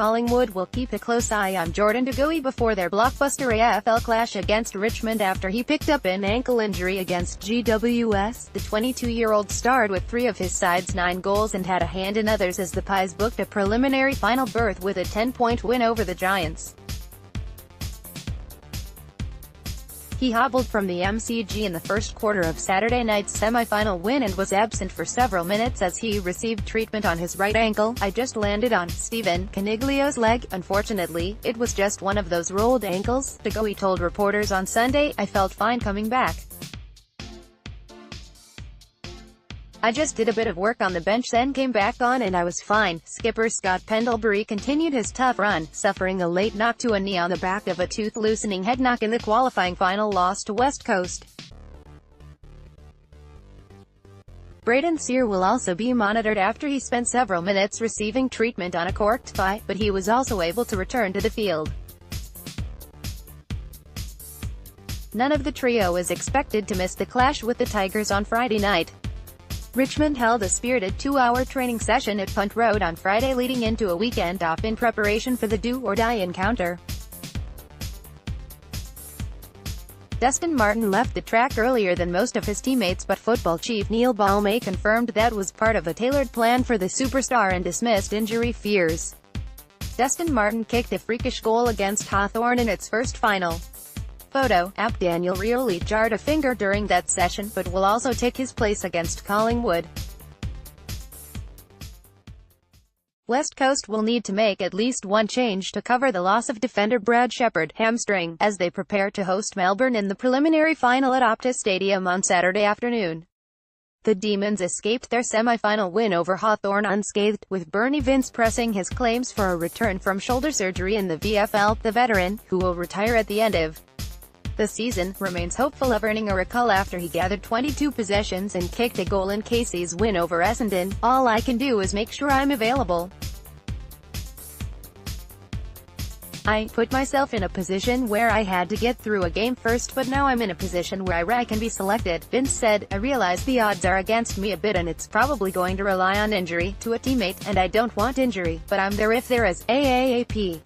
Collingwood will keep a close eye on Jordan De Goey before their blockbuster AFL clash against Richmond after he picked up an ankle injury against GWS. The 22-year-old starred with 3 of his side's 9 goals and had a hand in others as the Pies booked a preliminary final berth with a 10-point win over the Giants. He hobbled from the MCG in the first quarter of Saturday night's semi-final win and was absent for several minutes as he received treatment on his right ankle. "I just landed on Stephen Caniglio's leg. Unfortunately, it was just one of those rolled ankles," De Goey told reporters on Sunday. "I felt fine coming back. I just did a bit of work on the bench then came back on and I was fine." Skipper Scott Pendlebury continued his tough run, suffering a late knock to a knee on the back of a tooth-loosening head knock in the qualifying final loss to West Coast. Braden Sear will also be monitored after he spent several minutes receiving treatment on a corked thigh, but he was also able to return to the field. None of the trio is expected to miss the clash with the Tigers on Friday night. Richmond held a spirited 2-hour training session at Punt Road on Friday leading into a weekend off in preparation for the do-or-die encounter. Dustin Martin left the track earlier than most of his teammates, but football chief Neil Balme confirmed that was part of a tailored plan for the superstar and dismissed injury fears. Dustin Martin kicked a freakish goal against Hawthorn in its first final. Photo, app Daniel Rioli jarred a finger during that session, but will also take his place against Collingwood. West Coast will need to make at least one change to cover the loss of defender Brad Shepherd, hamstring, as they prepare to host Melbourne in the preliminary final at Optus Stadium on Saturday afternoon. The Demons escaped their semi-final win over Hawthorn unscathed, with Bernie Vince pressing his claims for a return from shoulder surgery in the VFL. The veteran, who will retire at the end of the season, remains hopeful of earning a recall after he gathered 22 possessions and kicked a goal in Casey's win over Essendon. "All I can do is make sure I'm available. I put myself in a position where I had to get through a game first, but now I'm in a position where I can be selected," Vince said. "I realize the odds are against me a bit and it's probably going to rely on injury to a teammate, and I don't want injury, but I'm there if there is. AAAP.